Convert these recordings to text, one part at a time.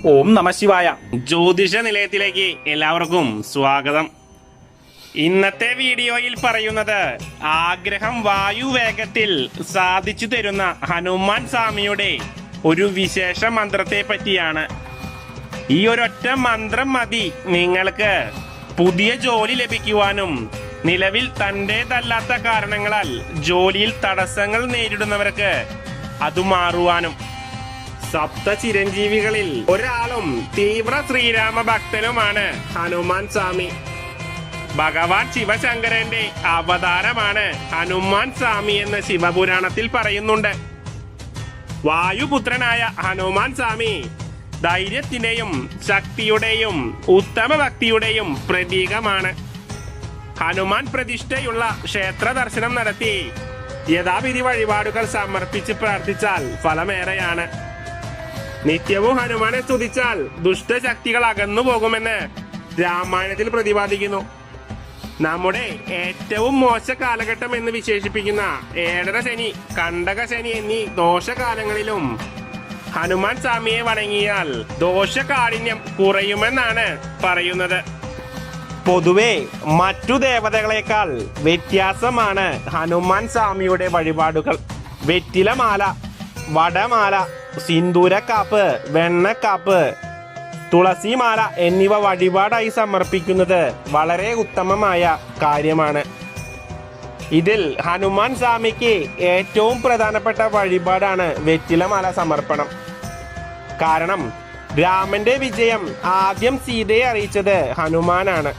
ഓം നമ ശിവായ. ജ്യോതിഷ നിലയത്തിലേക്ക് എല്ലാവർക്കും സ്വാഗതം. ഇന്നത്തെ വീഡിയോയിൽ പറയുന്നത് ആഗ്രഹം വായുവേഗത്തിൽ സാധിച്ചു തരുന്ന ഹനുമാൻ സ്വാമിയുടെ ഒരു വിശേഷ മന്ത്രത്തെ പറ്റിയാണ്. ഈ ഒരൊറ്റ മന്ത്രം മതി നിങ്ങൾക്ക് പുതിയ ജോലി ലഭിക്കുവാനും നിലവിൽ തന്റേതല്ലാത്ത കാരണങ്ങളാൽ ജോലിയിൽ തടസ്സങ്ങൾ നേരിടുന്നവർക്ക് അത് മാറുവാനും. സപ്ത ചിരഞ്ജീവികളിൽ ഒരാളും തീവ്ര ശ്രീരാമ ഭക്തനുമാണ് ഹനുമാൻ സ്വാമി. ഭഗവാൻ ശിവശങ്കരന്റെ അവതാരമാണ് ഹനുമാൻ സ്വാമി എന്ന് ശിവപുരാണത്തിൽ പറയുന്നുണ്ട്. വായുപുത്രനായ ഹനുമാൻ സ്വാമി ധൈര്യത്തിന്റെയും ശക്തിയുടെയും ഉത്തമ ഭക്തിയുടെയും പ്രതീകമാണ്. ഹനുമാൻ പ്രതിഷ്ഠയുള്ള ക്ഷേത്ര ദർശനം നടത്തി യഥാവിധി വഴിപാടുകൾ സമർപ്പിച്ച് പ്രാർത്ഥിച്ചാൽ ഫലമേറെയാണ്. നിത്യവും ഹനുമാനെ സ്തുതിച്ചാൽ ദുഷ്ടശക്തികൾ അകന്നു പോകുമെന്ന് രാമായണത്തിൽ പ്രതിപാദിക്കുന്നു. നമ്മുടെ ഏറ്റവും മോശ കാലഘട്ടം എന്ന് വിശേഷിപ്പിക്കുന്ന ഏഴര ശനി, കണ്ടക ശനി എന്നീ ദോഷകാലങ്ങളിലും ഹനുമാൻ സ്വാമിയെ വണങ്ങിയാൽ ദോഷകാഠിന്യം കുറയുമെന്നാണ് പറയുന്നത്. പൊതുവെ മറ്റു ദേവതകളെക്കാൾ വ്യത്യാസമാണ് ഹനുമാൻ സ്വാമിയുടെ വഴിപാടുകൾ. വെറ്റിലമാല, വടമാല, സിന്ദൂരക്കാപ്പ്, വെണ്ണക്കാപ്പ്, തുളസിമാല എന്നിവ വഴിപാടായി സമർപ്പിക്കുന്നത് വളരെ ഉത്തമമായ കാര്യമാണ്. ഇതിൽ ഹനുമാൻ സ്വാമിക്ക് ഏറ്റവും പ്രധാനപ്പെട്ട വഴിപാടാണ് വെറ്റിലമാല സമർപ്പണം. കാരണം രാമന്റെ വിജയം ആദ്യം സീതയെ അറിയിച്ചത് ഹനുമാനാണ്.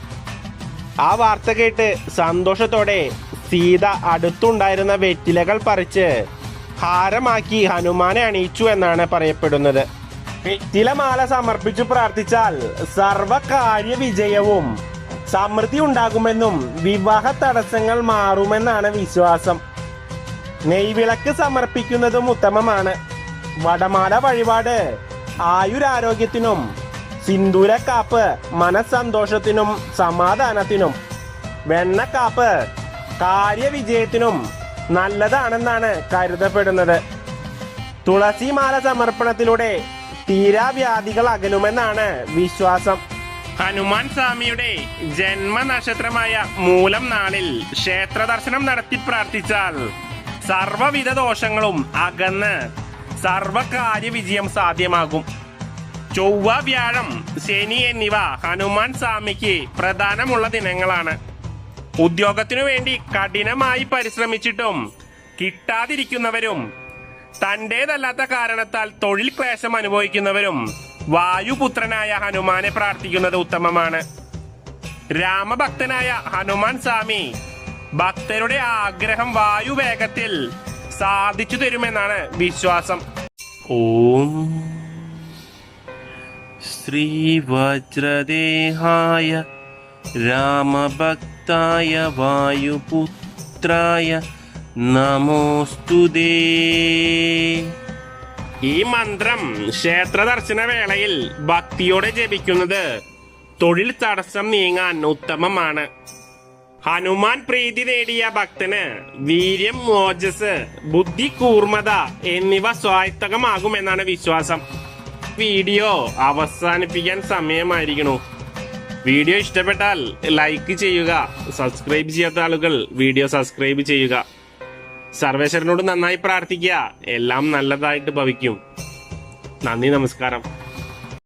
ആ വാർത്ത കേട്ട് സന്തോഷത്തോടെ സീത അടുത്തുണ്ടായിരുന്ന വെറ്റിലകൾ പറിച്ച് ഹാരമാക്കി ഹനുമാനെ അണിയിച്ചു എന്നാണ് പറയപ്പെടുന്നത്. വെറ്റിലമാല സമർപ്പിച്ചു പ്രാർത്ഥിച്ചാൽ സർവകാര്യ വിജയവും സമൃദ്ധി ഉണ്ടാകുമെന്നും വിവാഹ തടസ്സങ്ങൾ മാറുമെന്നാണ് വിശ്വാസം. നെയ്വിളക്ക് സമർപ്പിക്കുന്നതും ഉത്തമമാണ്. വടമാല വഴിപാട് ആയുരാരോഗ്യത്തിനും സിന്ദൂരക്കാപ്പ് മനസ്സന്തോഷത്തിനും സമാധാനത്തിനും, വെണ്ണക്കാപ്പ് കാര്യവിജയത്തിനും നല്ലതാണെന്നാണ് കരുതപ്പെടുന്നത്. തുളസിമാല സമർപ്പണത്തിലൂടെ തീരാവ്യാധികൾ അകലുമെന്നാണ് വിശ്വാസം. ഹനുമാൻ സ്വാമിയുടെ ജന്മനക്ഷത്രമായ മൂലം നാളിൽ ക്ഷേത്ര ദർശനം നടത്തി പ്രാർത്ഥിച്ചാൽ സർവവിധ ദോഷങ്ങളും അകന്ന് സർവകാര്യ വിജയം സാധ്യമാകും. ചൊവ്വ, വ്യാഴം, ശനി എന്നിവ ഹനുമാൻ സ്വാമിക്ക് പ്രധാനമുള്ള ദിനങ്ങളാണ്. ഉദ്യോഗത്തിനു വേണ്ടി കഠിനമായി പരിശ്രമിച്ചിട്ടും കിട്ടാതിരിക്കുന്നവരും തന്റേതല്ലാത്ത കാരണത്താൽ തൊഴിൽ ക്ലേശം അനുഭവിക്കുന്നവരും വായുപുത്രനായ ഹനുമാനെ പ്രാർത്ഥിക്കുന്നത് ഉത്തമമാണ്. രാമഭക്തനായ ഹനുമാൻ സ്വാമി ഭക്തരുടെ ആഗ്രഹം വായുവേഗത്തിൽ സാധിച്ചു തരുമെന്നാണ് വിശ്വാസം. ഓം ശ്രീ വജ്രദേഹായ രാമഭക്തായ വായുപുത്രായ നമോസ്തുതേ. ഈ മന്ത്രം ക്ഷേത്ര ദർശന വേളയിൽ ഭക്തിയോടെ ജപിക്കുന്നത് തൊഴിൽ തടസ്സം നീങ്ങാൻ ഉത്തമമാണ്. ഹനുമാൻ പ്രീതി നേടിയ ഭക്തന് വീര്യം, ഓജസ്, ബുദ്ധി, കൂർമ്മത എന്നിവ സ്വായത്തകമാകുമെന്നാണ് വിശ്വാസം. വീഡിയോ അവസാനിപ്പിക്കാൻ സമയമായിരിക്കണു. വീഡിയോ ഇഷ്ടപ്പെട്ടാൽ ലൈക്ക് ചെയ്യുക. സബ്സ്ക്രൈബ് ചെയ്യാത്ത ആളുകൾ വീഡിയോ സബ്സ്ക്രൈബ് ചെയ്യുക. സർവേശ്വരനോട് നന്നായി പ്രാർത്ഥിക്കുക. എല്ലാം നല്ലതായിട്ട് ഭവിക്കും. നന്ദി, നമസ്കാരം.